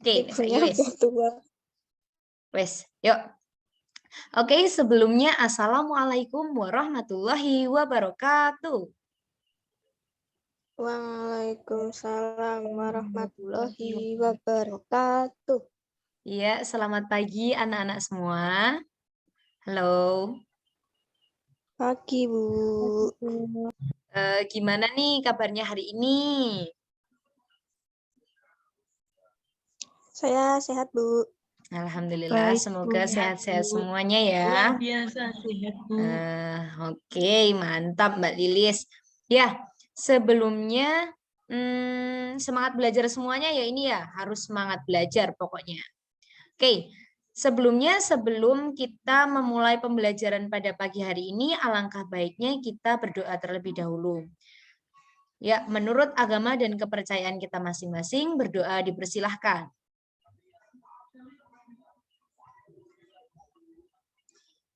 Oke, Ibunya udah tua. wes, yuk. Oke, sebelumnya Assalamualaikum warahmatullahi wabarakatuh. Waalaikumsalam warahmatullahi wabarakatuh. Iya, selamat pagi anak-anak semua. Halo. Pagi, Bu. Gimana nih kabarnya hari ini? Saya sehat, Bu. Alhamdulillah, Baik, semoga Bu. sehat-sehat semuanya ya. Luar biasa sehat, Bu. Oke, mantap Mbak Lilis. Ya, sebelumnya semangat belajar semuanya ya ini ya, harus semangat belajar pokoknya. Oke, sebelum kita memulai pembelajaran pada pagi hari ini, alangkah baiknya kita berdoa terlebih dahulu. Ya, menurut agama dan kepercayaan kita masing-masing, berdoa dipersilahkan.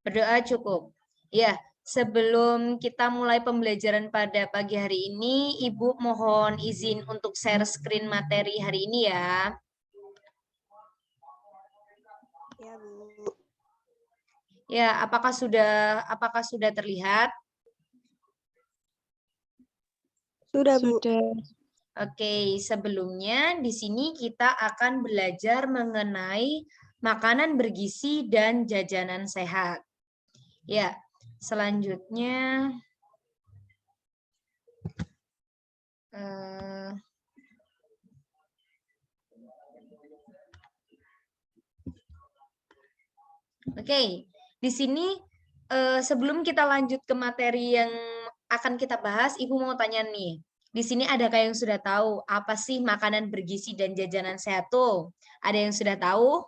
Berdoa cukup. Ya, sebelum kita mulai pembelajaran pada pagi hari ini, Ibu mohon izin untuk share screen materi hari ini ya. Ya, Bu. Ya, apakah sudah terlihat? Sudah, Bu. Oke, sebelumnya di sini kita akan belajar mengenai makanan bergizi dan jajanan sehat. Ya, selanjutnya oke, di sini sebelum kita lanjut ke materi yang akan kita bahas, Ibu mau tanya nih. Di sini adakah yang sudah tahu apa sih makanan bergizi dan jajanan sehat tuh? Ada yang sudah tahu?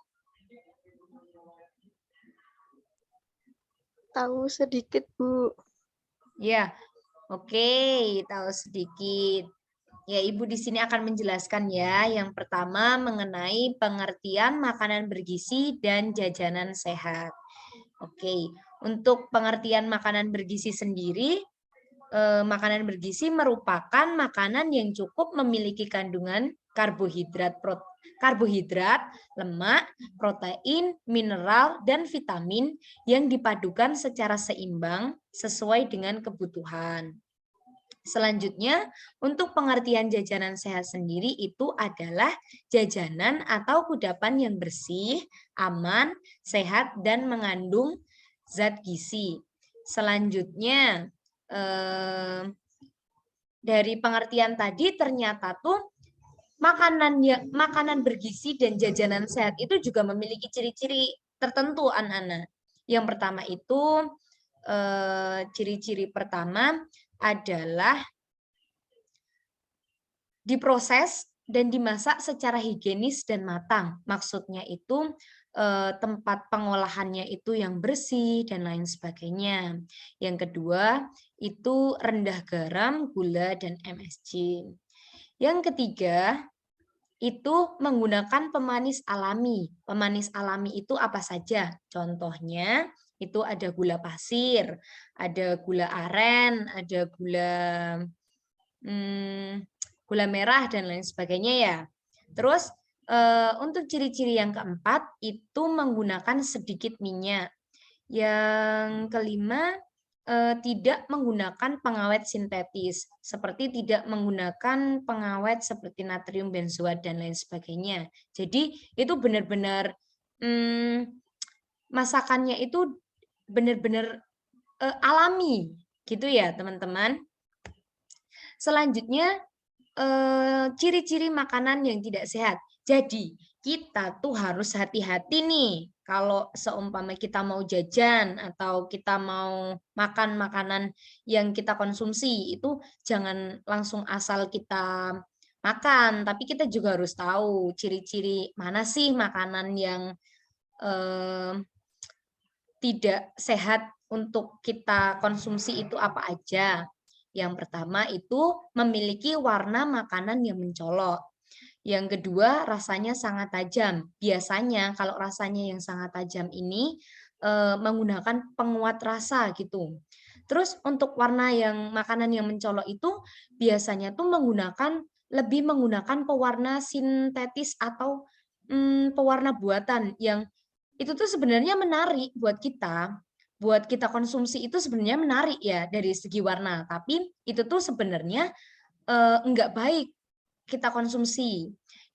Tahu sedikit, Bu. Ya, oke, tahu sedikit. Ya, Ibu di sini akan menjelaskan ya. Yang pertama mengenai pengertian makanan bergizi dan jajanan sehat. Oke, untuk pengertian makanan bergizi sendiri, makanan bergizi merupakan makanan yang cukup memiliki kandungan karbohidrat, lemak, protein, mineral, dan vitamin yang dipadukan secara seimbang sesuai dengan kebutuhan. Selanjutnya, untuk pengertian jajanan sehat sendiri itu adalah jajanan atau kudapan yang bersih, aman, sehat, dan mengandung zat gizi. Selanjutnya, dari pengertian tadi ternyata tuh makanan bergizi dan jajanan sehat itu juga memiliki ciri-ciri tertentu, anak-anak. Yang pertama itu ciri-ciri pertama adalah diproses dan dimasak secara higienis dan matang. Maksudnya itu tempat pengolahannya itu yang bersih dan lain sebagainya. Yang kedua itu rendah garam, gula, dan MSG. Yang ketiga itu menggunakan pemanis alami. Pemanis alami itu apa saja? Contohnya itu ada gula pasir, ada gula aren, ada gula merah, dan lain sebagainya ya. Terus untuk ciri-ciri yang keempat itu menggunakan sedikit minyak. Yang kelima tidak menggunakan pengawet sintetis, seperti tidak menggunakan pengawet seperti natrium benzoat dan lain sebagainya. Jadi itu benar-benar masakannya itu benar-benar alami gitu ya teman-teman. Selanjutnya ciri-ciri makanan yang tidak sehat. Jadi kita tuh harus hati-hati nih kalau seumpama kita mau jajan atau kita mau makan makanan yang kita konsumsi, itu jangan langsung asal kita makan, tapi kita juga harus tahu ciri-ciri mana sih makanan yang tidak sehat untuk kita konsumsi itu apa aja. Yang pertama itu memiliki warna makanan yang mencolok. Yang kedua, rasanya sangat tajam. Biasanya kalau rasanya yang sangat tajam ini menggunakan penguat rasa gitu. Terus untuk warna yang makanan yang mencolok itu biasanya tuh lebih menggunakan pewarna sintetis atau pewarna buatan yang itu tuh sebenarnya menarik buat kita konsumsi itu sebenarnya menarik ya dari segi warna, tapi itu tuh sebenarnya enggak baik kita konsumsi.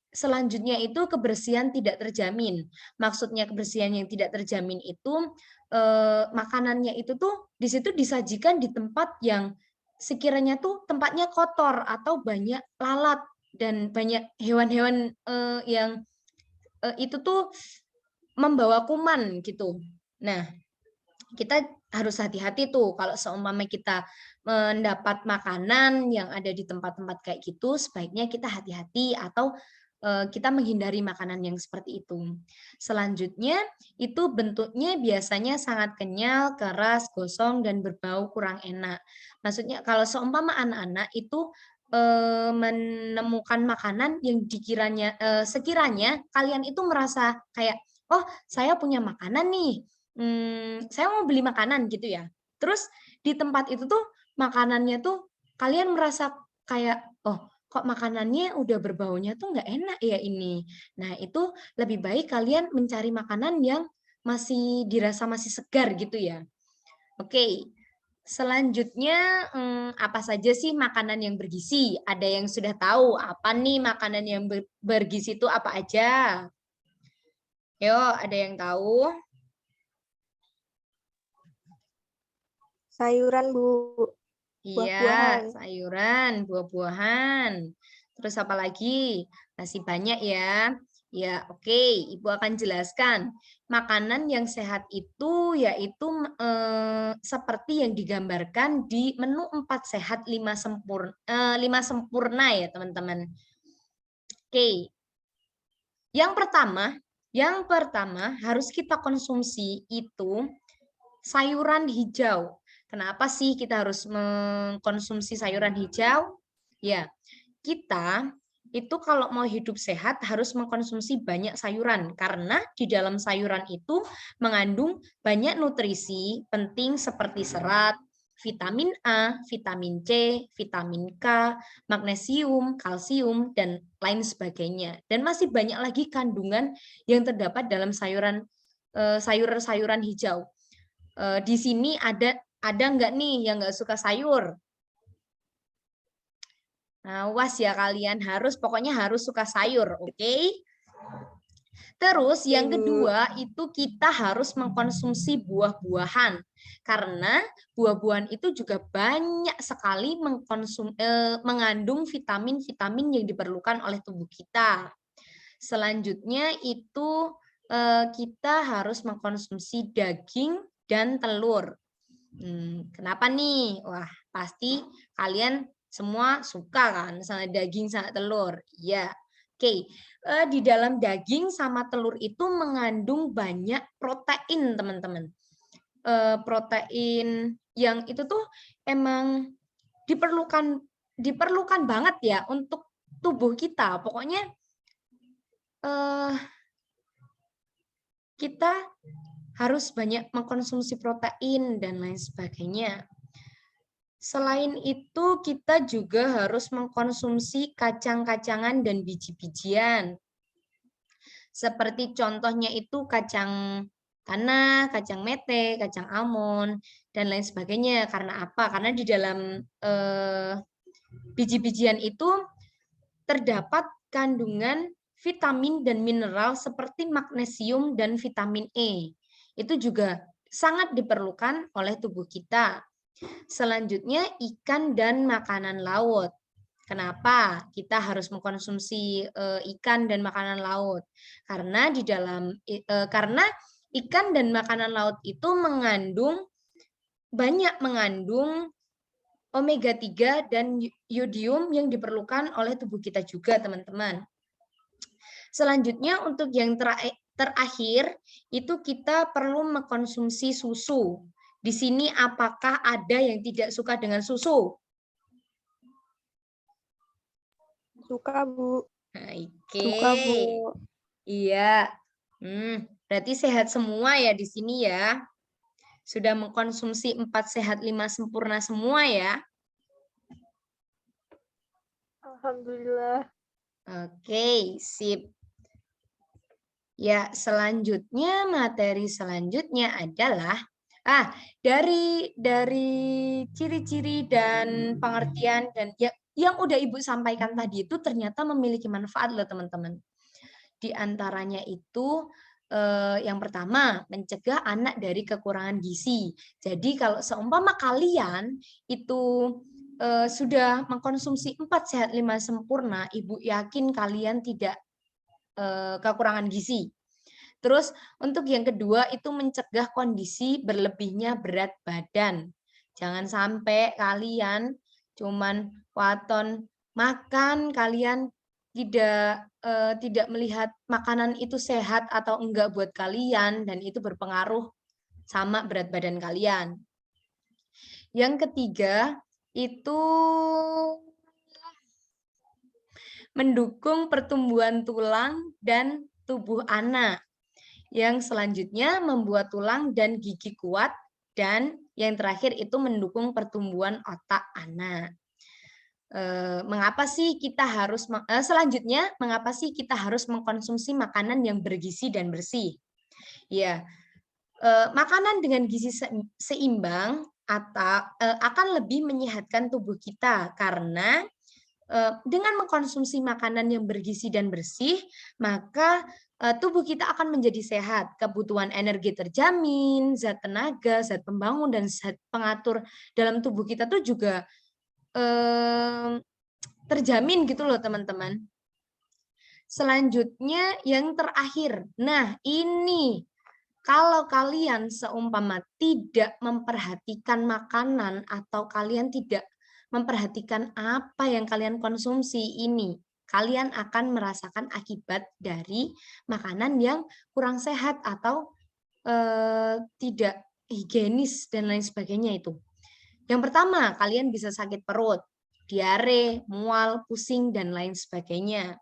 Selanjutnya itu kebersihan tidak terjamin. Maksudnya kebersihan yang tidak terjamin itu makanannya itu tuh di situ disajikan di tempat yang sekiranya tuh tempatnya kotor atau banyak lalat dan banyak hewan-hewan yang itu tuh membawa kuman gitu. Nah, kita harus hati-hati tuh kalau seumpama kita mendapat makanan yang ada di tempat-tempat kayak gitu, sebaiknya kita hati-hati atau kita menghindari makanan yang seperti itu. Selanjutnya, itu bentuknya biasanya sangat kenyal, keras, gosong, dan berbau kurang enak. Maksudnya kalau seumpama anak-anak itu menemukan makanan yang sekiranya kalian itu merasa kayak, oh saya punya makanan nih, saya mau beli makanan gitu ya. Terus di tempat itu tuh makanannya tuh kalian merasa kayak, oh kok makanannya udah berbaunya tuh nggak enak ya ini. Nah itu lebih baik kalian mencari makanan yang masih dirasa masih segar gitu ya. Oke, selanjutnya apa saja sih makanan yang bergizi? Ada yang sudah tahu apa nih makanan yang bergizi itu apa aja? Yo, ada yang tahu? Sayuran, Bu. Iya, Buah-buahan. sayuran, buah-buahan. Terus apa lagi? Masih banyak ya. Ya, oke. Ibu akan jelaskan. Makanan yang sehat itu yaitu seperti yang digambarkan di menu 4 sehat 5 sempurna ya, teman-teman. Oke. Yang pertama harus kita konsumsi itu sayuran hijau. Kenapa sih kita harus mengkonsumsi sayuran hijau? Ya, kita itu kalau mau hidup sehat harus mengkonsumsi banyak sayuran karena di dalam sayuran itu mengandung banyak nutrisi penting seperti serat, vitamin A, vitamin C, vitamin K, magnesium, kalsium, dan lain sebagainya. Dan masih banyak lagi kandungan yang terdapat dalam sayur-sayuran hijau. Di sini ada nggak nih yang nggak suka sayur? Awas ya kalian pokoknya harus suka sayur, oke? Terus yang kedua itu kita harus mengkonsumsi buah-buahan karena buah-buahan itu juga banyak sekali mengandung vitamin-vitamin yang diperlukan oleh tubuh kita. Selanjutnya itu kita harus mengkonsumsi daging dan telur. Kenapa nih? Wah, pasti kalian semua suka kan misalnya daging sama telur. Iya. Oke, di dalam daging sama telur itu mengandung banyak protein, teman-teman. Protein yang itu tuh emang diperlukan banget ya untuk tubuh kita. Pokoknya kita harus banyak mengkonsumsi protein dan lain sebagainya. Selain itu, kita juga harus mengkonsumsi kacang-kacangan dan biji-bijian. Seperti contohnya itu kacang tanah, kacang mete, kacang almond, dan lain sebagainya. Karena apa? Karena di dalam biji-bijian itu terdapat kandungan vitamin dan mineral seperti magnesium dan vitamin E. Itu juga sangat diperlukan oleh tubuh kita. Selanjutnya ikan dan makanan laut. Kenapa kita harus mengkonsumsi ikan dan makanan laut? Karena karena ikan dan makanan laut itu banyak mengandung omega 3 dan yodium yang diperlukan oleh tubuh kita juga, teman-teman. Selanjutnya untuk yang terakhir itu kita perlu mengkonsumsi susu. Di sini apakah ada yang tidak suka dengan susu? Suka, Bu. Oke. Suka, Bu. Iya. Berarti sehat semua ya di sini ya. Sudah mengkonsumsi 4 sehat 5 sempurna semua ya. Alhamdulillah. Oke, sip. Ya, selanjutnya materi selanjutnya adalah dari ciri-ciri dan pengertian dan yang udah Ibu sampaikan tadi itu ternyata memiliki manfaat loh teman-teman. Di antaranya itu yang pertama, mencegah anak dari kekurangan gizi. Jadi kalau seumpama kalian itu sudah mengkonsumsi 4 sehat 5 sempurna, Ibu yakin kalian tidak kekurangan gizi. Terus untuk yang kedua itu mencegah kondisi berlebihnya berat badan. Jangan sampai kalian cuman waton makan, kalian tidak melihat makanan itu sehat atau enggak buat kalian dan itu berpengaruh sama berat badan kalian. Yang ketiga itu mendukung pertumbuhan tulang dan tubuh anak. Yang selanjutnya membuat tulang dan gigi kuat, dan yang terakhir itu mendukung pertumbuhan otak anak. Mengapa sih kita harus selanjutnya mengapa sih kita harus mengkonsumsi makanan yang bergizi dan bersih? Ya, makanan dengan gizi seimbang atau akan lebih menyehatkan tubuh kita karena dengan mengkonsumsi makanan yang bergizi dan bersih, maka tubuh kita akan menjadi sehat. Kebutuhan energi terjamin, zat tenaga, zat pembangun, dan zat pengatur dalam tubuh kita tuh juga terjamin gitu loh teman-teman. Selanjutnya yang terakhir. Nah ini, kalau kalian seumpama tidak memperhatikan makanan atau kalian tidak memperhatikan apa yang kalian konsumsi ini, kalian akan merasakan akibat dari makanan yang kurang sehat atau tidak higienis dan lain sebagainya itu. Yang pertama, kalian bisa sakit perut, diare, mual, pusing, dan lain sebagainya.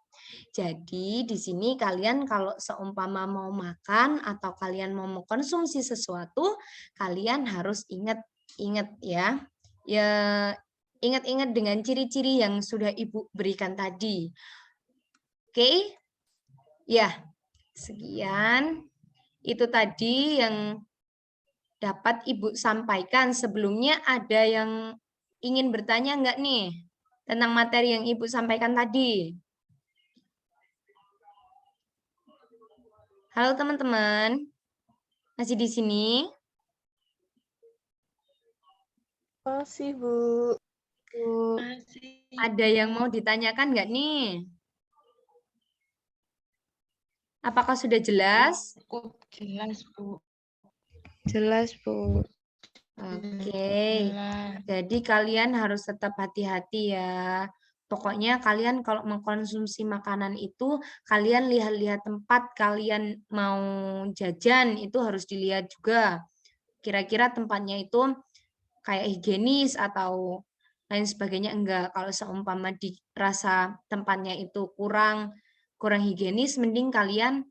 Jadi di sini kalian kalau seumpama mau makan atau kalian mau mengkonsumsi sesuatu, kalian harus ingat ya. Ya, ingat-ingat dengan ciri-ciri yang sudah Ibu berikan tadi. Oke? Ya, sekian. Itu tadi yang dapat Ibu sampaikan. Sebelumnya ada yang ingin bertanya enggak nih tentang materi yang Ibu sampaikan tadi? Halo teman-teman, masih di sini? Masih, Bu. Masih. Ada yang mau ditanyakan nggak nih? Apakah sudah jelas? Cukup jelas, Bu. Jelas, Bu. Oke, Jelas. jadi kalian harus tetap hati-hati ya. Pokoknya kalian kalau mengkonsumsi makanan itu, kalian lihat-lihat tempat kalian mau jajan, itu harus dilihat juga. Kira-kira tempatnya itu kayak higienis atau lain sebagainya enggak. Kalau seumpama dirasa tempatnya itu kurang higienis, mending kalian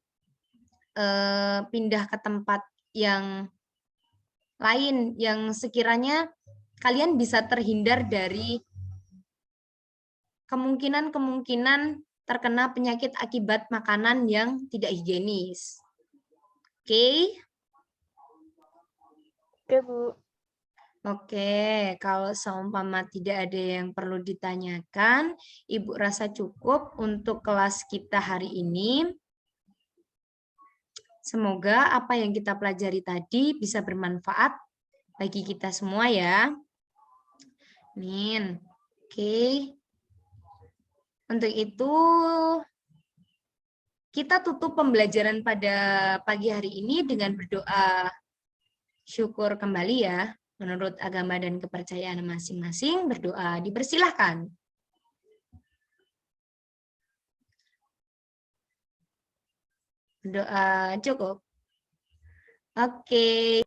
pindah ke tempat yang lain yang sekiranya kalian bisa terhindar dari kemungkinan terkena penyakit akibat makanan yang tidak higienis. Oke? Oke, Bu. Oke, kalau seumpama tidak ada yang perlu ditanyakan, Ibu rasa cukup untuk kelas kita hari ini. Semoga apa yang kita pelajari tadi bisa bermanfaat bagi kita semua ya. Amin. Oke. Untuk itu, kita tutup pembelajaran pada pagi hari ini dengan berdoa syukur kembali ya. Menurut agama dan kepercayaan masing-masing, berdoa dipersilahkan. Berdoa cukup. Oke.